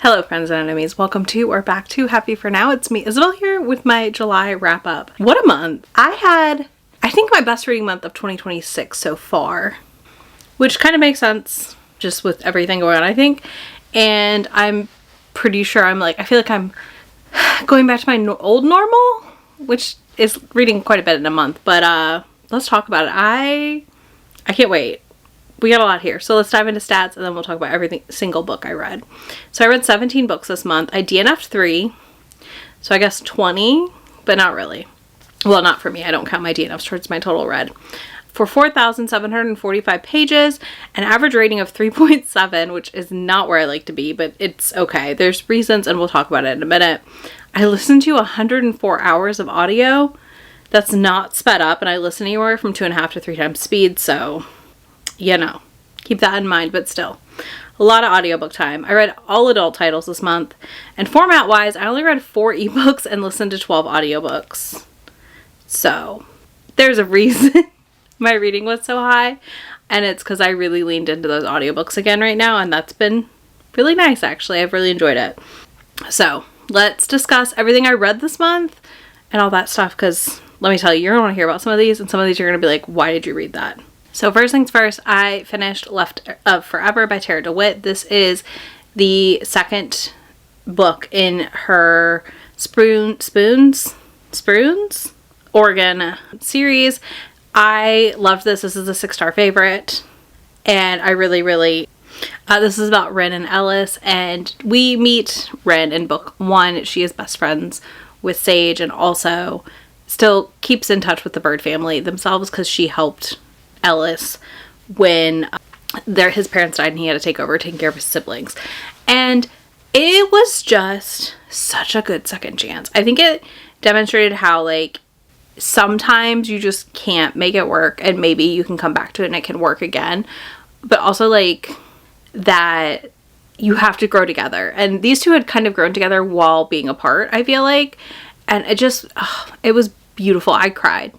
Hello friends and enemies, welcome to or back to Happy For Now. It's me, Isabel, here with my July wrap up. What a month. I think my best reading month of 2026 so far, which kind of makes sense just with everything going on, I think. And I'm pretty sure I feel like I'm going back to my old normal, which is reading quite a bit in a month, but let's talk about it. I can't wait. We got a lot here. So let's dive into stats and then we'll talk about every single book I read. So I read 17 books this month. I DNF'd 3. So I guess 20, but not really. Well, not for me. I don't count my DNFs towards my total read. For 4,745 pages, an average rating of 3.7, which is not where I like to be, but it's okay. There's reasons and we'll talk about it in a minute. I listened to 104 hours of audio. That's not sped up, and I listen anywhere from 2.5 to 3 times speed, so keep that in mind, but still. A lot of audiobook time. I read all adult titles this month, and format-wise, I only read 4 ebooks and listened to 12 audiobooks. So, there's a reason my reading was so high, and it's because I really leaned into those audiobooks again right now, and that's been really nice, actually. I've really enjoyed it. So, let's discuss everything I read this month and all that stuff, because let me tell you, you're going to want to hear about some of these, and some of these you're going to be like, why did you read that? So first things first, I finished Left of Forever by Tara DeWitt. This is the second book in her Sprunes Oregon series. I loved this. This is a 6-star favorite. And I really, this is about Ren and Ellis. And we meet Ren in book 1. She is best friends with Sage and also still keeps in touch with the Bird family themselves because she helped Ellis when his parents died and he had to take over taking care of his siblings. And it was just such a good second chance. I think it demonstrated how sometimes you just can't make it work and maybe you can come back to it and it can work again, but also that you have to grow together. And these two had kind of grown together while being apart, I feel like, and it was beautiful. I cried.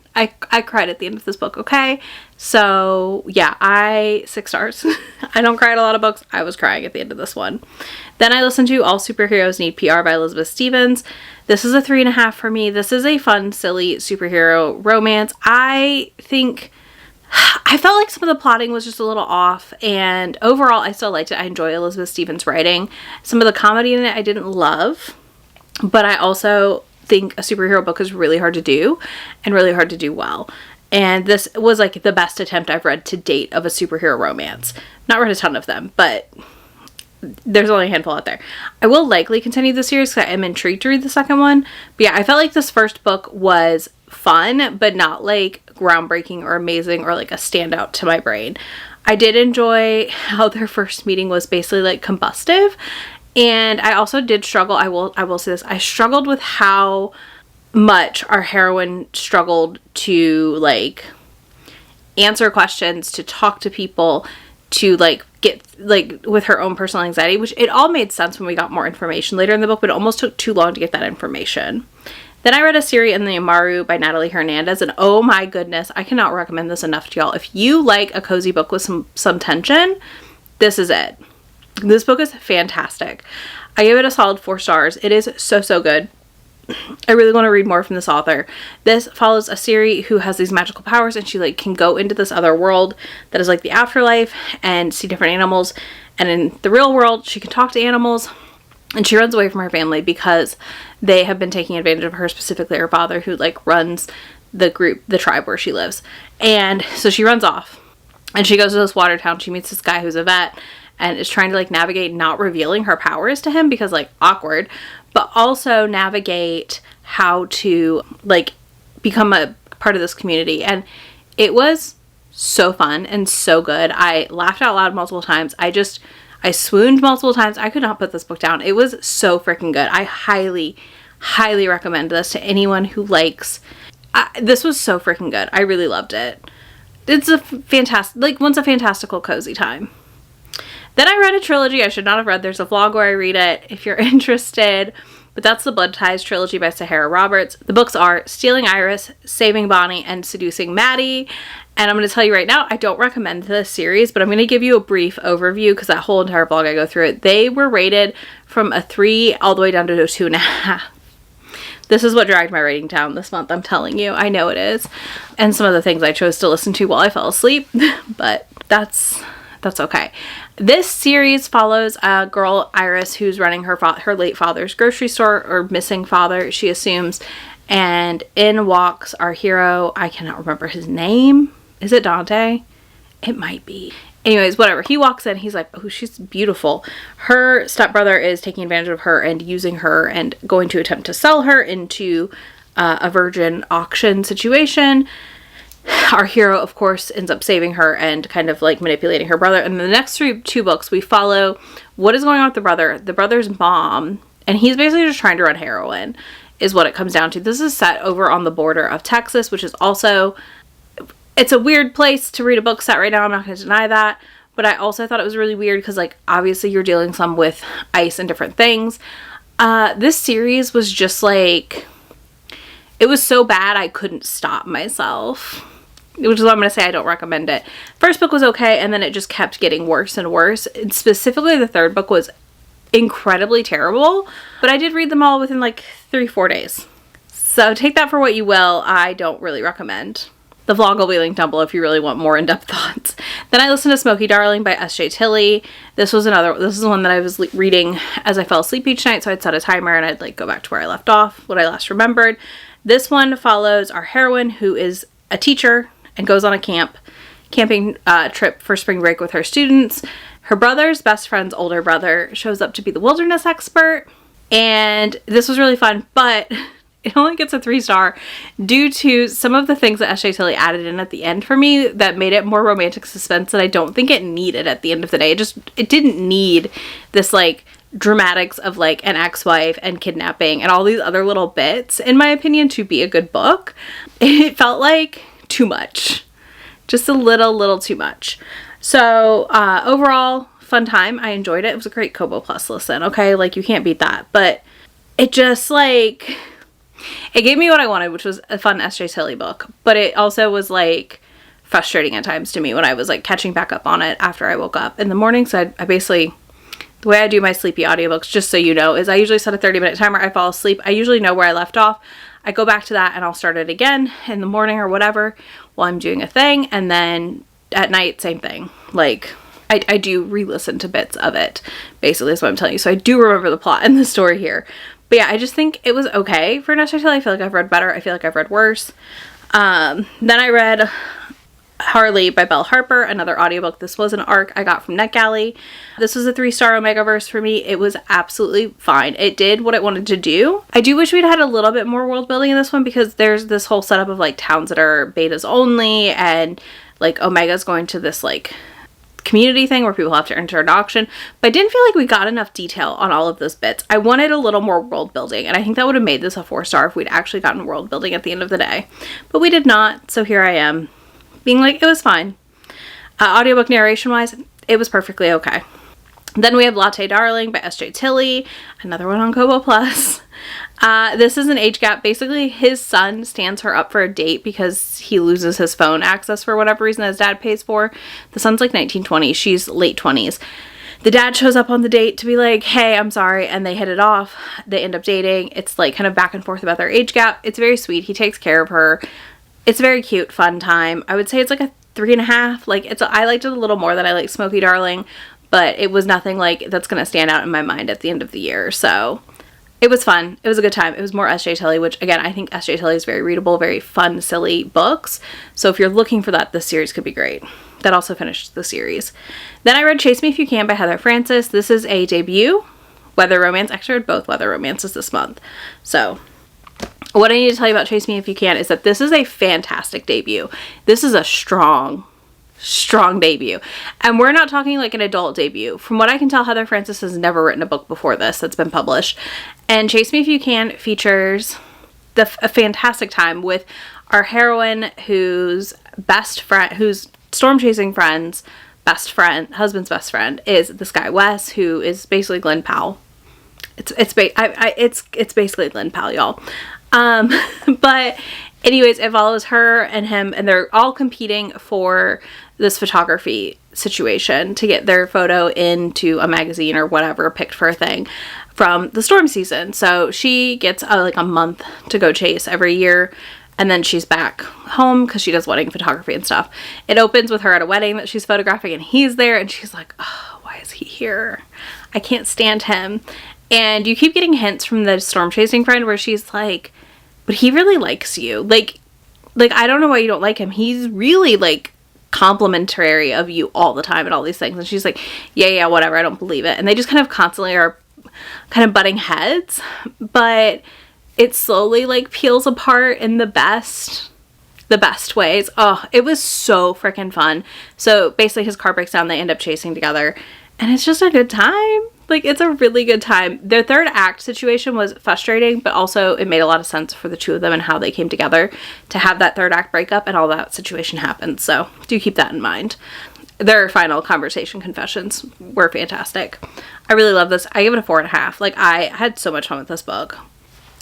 I cried at the end of this book, okay? So, yeah, 6 stars. I don't cry at a lot of books. I was crying at the end of this one. Then I listened to All Superheroes Need PR by Elizabeth Stevens. This is a 3.5 for me. This is a fun, silly superhero romance. I felt like some of the plotting was just a little off, and overall, I still liked it. I enjoy Elizabeth Stevens' writing. Some of the comedy in it I didn't love, but I also think a superhero book is really hard to do and really hard to do well. And this was the best attempt I've read to date of a superhero romance. Not read a ton of them, but there's only a handful out there. I will likely continue the series because I am intrigued to read the second one. But yeah, I felt like this first book was fun, but not groundbreaking or amazing or a standout to my brain. I did enjoy how their first meeting was basically combustive. And I also did struggle, I will say this, I struggled with how much our heroine struggled to answer questions, to talk to people, to get with her own personal anxiety, which it all made sense when we got more information later in the book, but it almost took too long to get that information. Then I read A Siri and the Amaru by Natalie Hernandez, and oh my goodness, I cannot recommend this enough to y'all. If you like a cozy book with some tension, this is it. This book is fantastic. I give it a solid 4 stars. It is so good. I really want to read more from this author. This follows a Siri who has these magical powers, and she can go into this other world that is the afterlife and see different animals. And in the real world, she can talk to animals, and she runs away from her family because they have been taking advantage of her, specifically her father, who runs the tribe where she lives. And so she runs off, and she goes to this water town. She meets this guy who's a vet and is trying to navigate not revealing her powers to him because awkward, but also navigate how to become a part of this community. And it was so fun and so good. I laughed out loud multiple times. I swooned multiple times. I could not put this book down. It was so freaking good. I highly recommend this to anyone who likes. This was so freaking good. I really loved it. It's a fantastic, once a fantastical cozy time. Then I read a trilogy I should not have read. There's a vlog where I read it if you're interested. but that's the Blood Ties trilogy by Sahara Roberts. The books are Stealing Iris, Saving Bonnie, and Seducing Maddie. And I'm going to tell you right now, I don't recommend this series, but I'm going to give you a brief overview because that whole entire vlog I go through it. They were rated from a 3 all the way down to a 2.5. This is what dragged my rating down this month, I'm telling you. I know it is. And some of the things I chose to listen to while I fell asleep, but that's okay. This series follows a girl, Iris, who's running her late father's grocery store, or missing father, she assumes. And in walks our hero. I cannot remember his name. Is it Dante? It might be. Anyways, whatever. He walks in. He's like, oh, she's beautiful. Her stepbrother is taking advantage of her and using her and going to attempt to sell her into a virgin auction situation. Our hero, of course, ends up saving her and kind of like manipulating her brother. And in the next two books, we follow what is going on with the brother's mom. And he's basically just trying to run heroin, is what it comes down to. This is set over on the border of Texas, which is also... It's a weird place to read a book set right now. I'm not going to deny that. But I also thought it was really weird because, like, obviously you're dealing some with ice and different things. This series was just like... It was so bad I couldn't stop myself. Which is why I'm going to say I don't recommend it. First book was okay, and then it just kept getting worse and worse. And specifically, the third book was incredibly terrible. But I did read them all within, like, 3-4 days. So take that for what you will. I don't really recommend. The vlog will be linked down below if you really want more in-depth thoughts. Then I listened to Smoky Darling by S.J. Tilley. This is one that I was reading as I fell asleep each night, so I'd set a timer and I'd like go back to where I left off, what I last remembered. This one follows our heroine, who is a teacher and goes on a camping trip for spring break with her students. Her brother's best friend's older brother shows up to be the wilderness expert, and this was really fun, but it only gets a 3-star due to some of the things that S.J. Tilley added in at the end for me that made it more romantic suspense that I don't think it needed at the end of the day. It didn't need this, like, dramatics of, like, an ex-wife and kidnapping and all these other little bits, in my opinion, to be a good book. It felt like too much. Just a little too much. So, overall, fun time. I enjoyed it. It was a great Kobo Plus listen, okay? Like, you can't beat that. But it just, like... It gave me what I wanted, which was a fun S.J. Tilley book, but it also was, like, frustrating at times to me when I was, like, catching back up on it after I woke up in the morning. So I basically, the way I do my sleepy audiobooks, just so you know, is I usually set a 30-minute timer. I fall asleep. I usually know where I left off. I go back to that and I'll start it again in the morning or whatever while I'm doing a thing. And then at night, same thing. Like, I do re-listen to bits of it, basically, is what I'm telling you. So I do remember the plot and the story here. But yeah, I just think it was okay for S.J. Tilley. I feel like I've read better. I feel like I've read worse. Then I read Harley by Belle Harper, another audiobook. This was an ARC I got from NetGalley. This was a 3-star Omegaverse for me. It was absolutely fine. It did what it wanted to do. I do wish we'd had a little bit more world building in this one, because there's this whole setup of, like, towns that are betas only, and, like, Omega's going to this, like, community thing where people have to enter an auction, but I didn't feel like we got enough detail on all of those bits. I wanted a little more world building, and I think that would have made this a 4-star if we'd actually gotten world building at the end of the day, but we did not. So here I am being like, it was fine. Audiobook narration wise, it was perfectly okay. Then we have Latte Darling by S.J. Tilley, another one on Kobo Plus. This is an age gap. Basically, his son stands her up for a date because he loses his phone access for whatever reason that his dad pays for. The son's like 19, 20. She's late 20s. The dad shows up on the date to be like, hey, I'm sorry, and they hit it off. They end up dating. It's like kind of back and forth about their age gap. It's very sweet. He takes care of her. It's a very cute, fun time. I would say it's like a 3.5. Like, I liked it a little more than I like Smoky Darling, but it was nothing like that's going to stand out in my mind at the end of the year. So it was fun. It was a good time. It was more S.J. Tilley, which, again, I think S.J. Tilley is very readable, very fun, silly books. So if you're looking for that, this series could be great. That also finished the series. Then I read Chase Me If You Can by Heather Francis. This is a debut weather romance. Actually, I read both weather romances this month. So what I need to tell you about Chase Me If You Can is that this is a fantastic debut. This is a strong debut. And we're not talking like an adult debut. From what I can tell, Heather Francis has never written a book before this that's been published. And Chase Me If You Can features a fantastic time with our heroine whose storm chasing friend's husband's best friend is this guy Wes, who is basically Glenn Powell. It's basically Lynn Pal, y'all. But anyways, it follows her and him, and they're all competing for this photography situation to get their photo into a magazine or whatever picked for a thing from the storm season. So she gets like a month to go chase every year, and then she's back home because she does wedding photography and stuff. It opens with her at a wedding that she's photographing, and he's there, and she's like, oh, why is he here? I can't stand him. And you keep getting hints from the storm chasing friend where she's like, but he really likes you. Like, I don't know why you don't like him. He's really, like, complimentary of you all the time and all these things. And she's like, yeah, whatever. I don't believe it. And they just kind of constantly are kind of butting heads. But it slowly, like, peels apart in the best ways. Oh, it was so freaking fun. So basically his car breaks down. They end up chasing together. And it's just a good time. Like, it's a really good time. Their third act situation was frustrating, but also it made a lot of sense for the two of them and how they came together to have that third act breakup and all that situation happened. So do keep that in mind. Their final conversation confessions were fantastic. I really love this. I give it a 4.5. Like, I had so much fun with this book.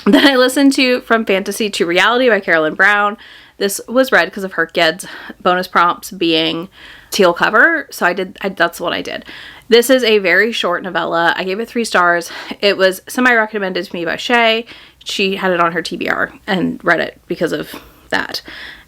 Then I listened to From Fantasy to Reality by Carolyn Brown. This was read because of Herkjed's bonus prompts being teal cover. So that's what I did. This is a very short novella. I gave it 3 stars. It was semi-recommended to me by Shay. She had it on her TBR and read it because of that.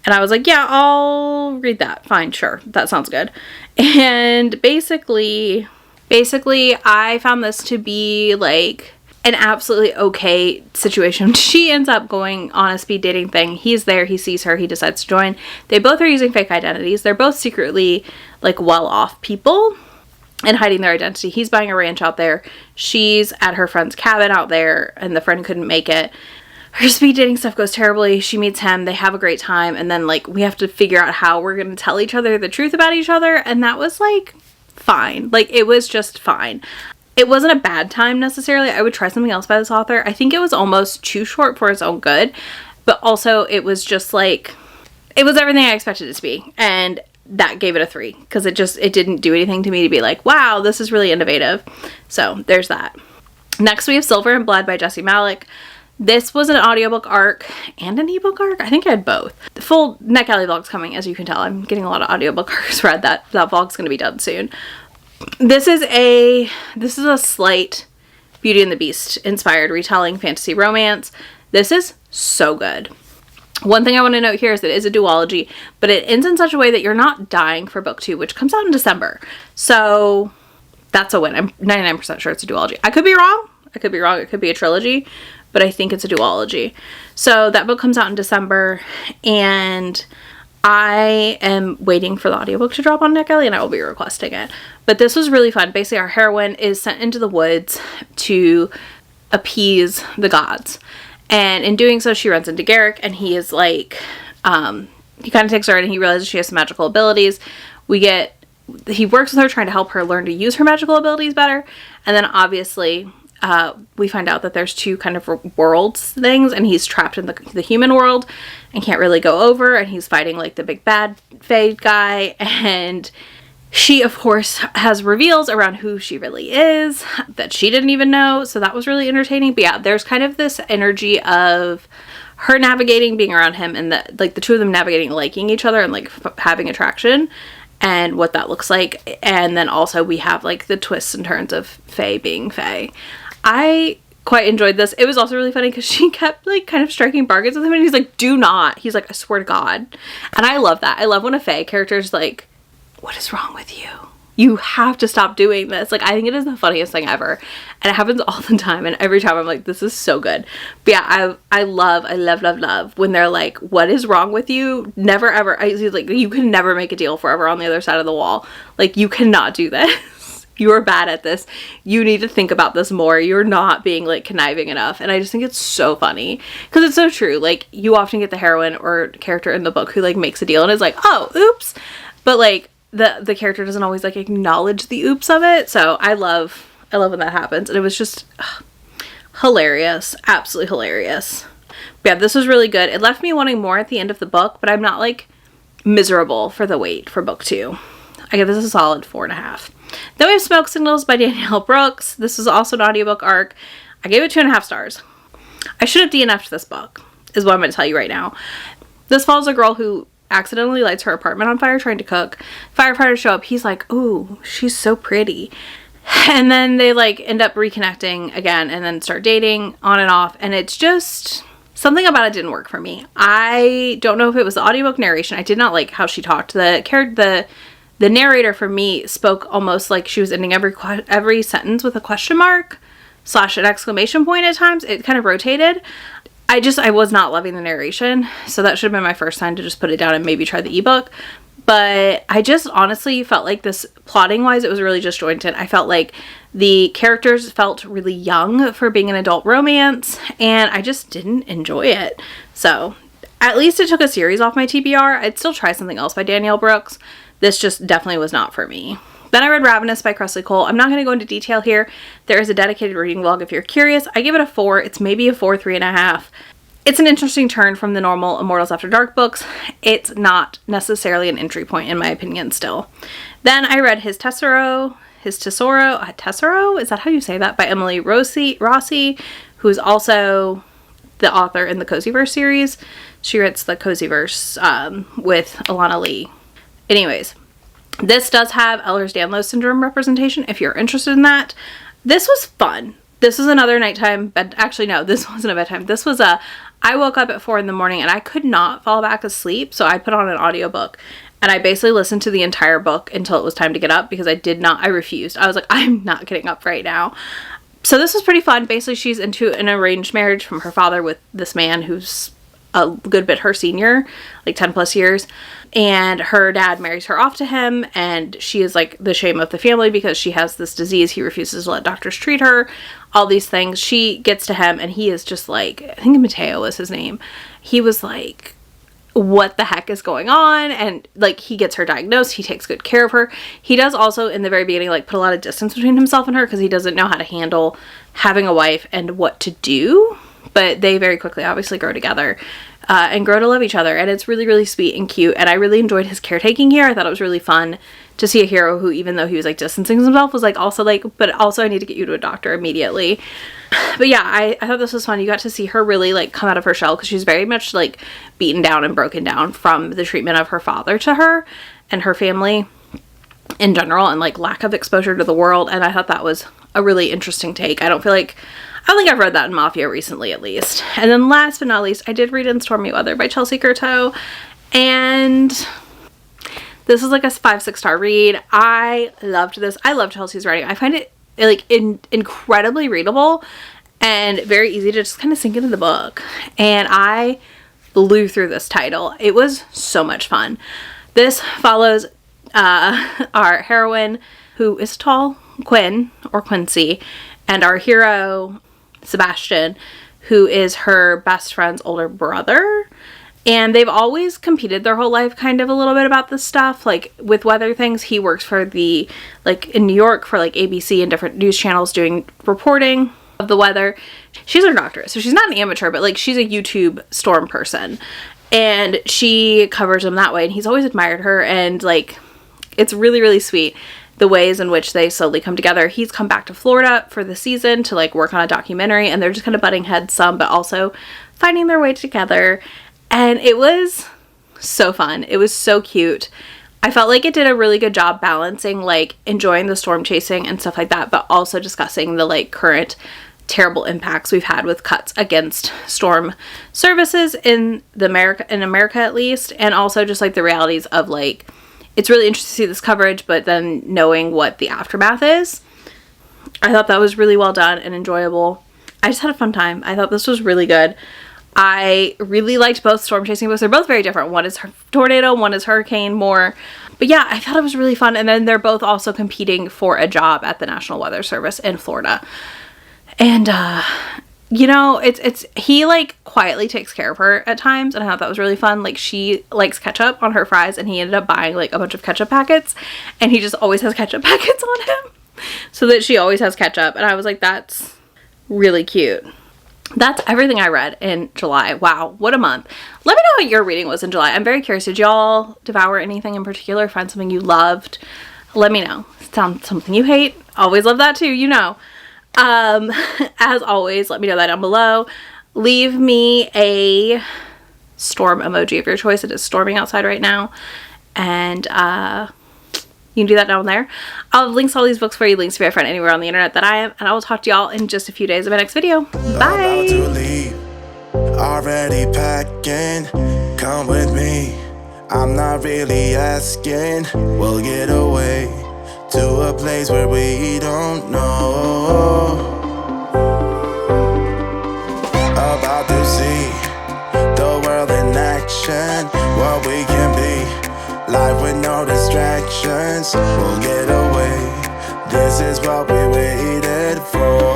And I was like, yeah, I'll read that. Fine, sure. That sounds good. And basically, I found this to be like an absolutely okay situation. She ends up going on a speed dating thing. He's there. He sees her. He decides to join. They both are using fake identities. They're both secretly like well-off people and hiding their identity. He's buying a ranch out there. She's at her friend's cabin out there, and the friend couldn't make it. Her speed dating stuff goes terribly. She meets him. They have a great time. And then, like, we have to figure out how we're going to tell each other the truth about each other. And that was, like, fine. Like, it was just fine. It wasn't a bad time, necessarily. I would try something else by this author. I think it was almost too short for its own good. But also, it was just, like, it was everything I expected it to be. And that gave it a 3 because it didn't do anything to me to be like, wow, this is really innovative. So there's that. Next we have Silver and Blood by Jessie Malik. This was an audiobook arc and an ebook arc. I think I had both. The full Neck Alley vlog's coming, as you can tell. I'm getting a lot of audiobook arcs read. That vlog's going to be done soon. This is a slight Beauty and the Beast inspired retelling fantasy romance. This is so good. One thing I want to note here is that it is a duology, but it ends in such a way that you're not dying for book 2, which comes out in December. So that's a win. I'm 99% sure it's a duology. I could be wrong. It could be a trilogy, but I think it's a duology. So that book comes out in December, and I am waiting for the audiobook to drop on Neck Alley, and I will be requesting it. But this was really fun. Basically, our heroine is sent into the woods to appease the gods. And in doing so, she runs into Garrick, and he is like, he kind of takes her in, and he realizes she has some magical abilities. He works with her, trying to help her learn to use her magical abilities better. And then obviously, we find out that there's 2 kind of worlds things, and he's trapped in the human world and can't really go over, and he's fighting like the big bad Fae guy, and she, of course, has reveals around who she really is that she didn't even know. So that was really entertaining. But yeah, there's kind of this energy of her navigating being around him, and the 2 of them navigating liking each other and like having attraction and what that looks like. And then also we have like the twists and turns of Fae being Fae. I quite enjoyed this. It was also really funny because she kept like kind of striking bargains with him, and he's like, do not. He's like, I swear to God. And I love that. I love when a Fae character is like, what is wrong with you? You have to stop doing this. Like, I think it is the funniest thing ever. And it happens all the time. And every time I'm like, this is so good. But yeah, I love when they're like, what is wrong with you? Never ever. Like, you can never make a deal forever on the other side of the wall. Like, you cannot do this. You are bad at this. You need to think about this more. You're not being like conniving enough. And I just think it's so funny because it's so true. Like, you often get the heroine or character in the book who like makes a deal and is like, oh, oops. But like, the character doesn't always like acknowledge the oops of it. So I love when that happens. And it was just hilarious. Absolutely hilarious. But yeah, this was really good. It left me wanting more at the end of the book, but I'm not like miserable for the wait for book 2. I give this a solid 4.5. Then we have Smoke Signals by Danielle Brooks. This was also an audiobook arc. I gave it 2.5 stars. I should have DNF'd this book, is what I'm going to tell you right now. This follows a girl who accidentally lights her apartment on fire trying to cook. Firefighters show up. He's like, ooh, she's so pretty. And then they like end up reconnecting again and then start dating on and off. And it's just something about it didn't work for me. I don't know if it was the audiobook narration. I did not like how she talked. The narrator for me spoke almost like she was ending every sentence with a question mark / an exclamation point at times. It kind of rotated. I was not loving the narration, so that should have been my first sign to just put it down and maybe try the ebook. But I just honestly felt like this, plotting wise, it was really disjointed. I felt like the characters felt really young for being an adult romance, and I just didn't enjoy it. So at least it took a series off my TBR. I'd still try something else by Danielle Brooks. This just definitely was not for me. Then I read Ravenous by Cressley Cole. I'm not going to go into detail here. There is a dedicated reading vlog if you're curious. I give it a 4. It's maybe a 4, 3.5. It's an interesting turn from the normal Immortals After Dark books. It's not necessarily an entry point in my opinion still. Then I read His Tesoro, is that how you say that? By Emily Rossi, who's also the author in the Cozyverse series. She writes the Cozyverse with Alana Lee. Anyways, this does have Ehlers-Danlos syndrome representation if you're interested in that. This was fun. This was another nighttime bed. Actually, no, this wasn't a bedtime. This was I woke up at 4 in the morning and I could not fall back asleep. So I put on an audiobook and I basically listened to the entire book until it was time to get up because I refused. I was like, I'm not getting up right now. So this was pretty fun. Basically, she's into an arranged marriage from her father with this man who's a good bit her senior, like 10 plus years. And her dad marries her off to him, and she is like the shame of the family because she has this disease. He refuses to let doctors treat her, all these things. She gets to him and he is just like, I think Mateo was his name. He was like, what the heck is going on? And like, he gets her diagnosed. He takes good care of her. He does also in the very beginning, like put a lot of distance between himself and her because he doesn't know how to handle having a wife and what to do. But they very quickly obviously grow together and grow to love each other. And it's really, really sweet and cute. And I really enjoyed his caretaking here. I thought it was really fun to see a hero who, even though he was like distancing himself, was like also like, but also I need to get you to a doctor immediately. But yeah, I thought this was fun. You got to see her really like come out of her shell because she's very much like beaten down and broken down from the treatment of her father to her and her family in general and like lack of exposure to the world. And I thought that was a really interesting take. I don't think I've read that in Mafia recently, at least. And then last but not least, I did read In Stormy Weather by Chelsea Curto. And this is like a 5-6 star read. I loved this. I love Chelsea's writing. I find it like incredibly readable and very easy to just kind of sink into the book. And I blew through this title. It was so much fun. This follows our heroine, who is tall, Quinn, or Quincy, and our hero, Sebastian, who is her best friend's older brother. And they've always competed their whole life kind of a little bit about this stuff. Like with weather things, he works for like in New York for like ABC and different news channels doing reporting of the weather. She's a doctorate, so she's not an amateur, but like she's a YouTube storm person. And she covers him that way. And he's always admired her. And like, it's really, really sweet the ways in which they slowly come together. He's come back to Florida for the season to like work on a documentary, and they're just kind of butting heads some, but also finding their way together. And it was so fun. It was so cute. I felt like it did a really good job balancing like enjoying the storm chasing and stuff like that, but also discussing the like current terrible impacts we've had with cuts against storm services in America at least, and also just like the realities of like, it's really interesting to see this coverage, but then knowing what the aftermath is. I thought that was really well done and enjoyable. I just had a fun time. I thought this was really good. I really liked both storm chasing books. They're both very different. One is tornado, one is hurricane more. But yeah, I thought it was really fun. And then they're both also competing for a job at the National Weather Service in Florida. And you know, he like quietly takes care of her at times, and I thought that was really fun. Like, she likes ketchup on her fries, and he ended up buying like a bunch of ketchup packets, and he just always has ketchup packets on him so that she always has ketchup. And I was like, that's really cute. That's everything I read in July. Wow, what a month. Let me know what your reading was in July. I'm very curious. Did y'all devour anything in particular? Find something you loved? Let me know. Sounds something you hate. Always love that too, you know. As always, let me know that down below. Leave me a storm emoji of your choice. It is storming outside right now. And you can do that down there. I'll have links to all these books for you, links to my friend anywhere on the internet that I am. And I will talk to y'all in just a few days in my next video. Bye! About to leave, already packing, come with me. I'm not really asking, we'll get away to a place where we don't know. About to see the world in action, what we can be, life with no distractions. We'll get away, this is what we waited for.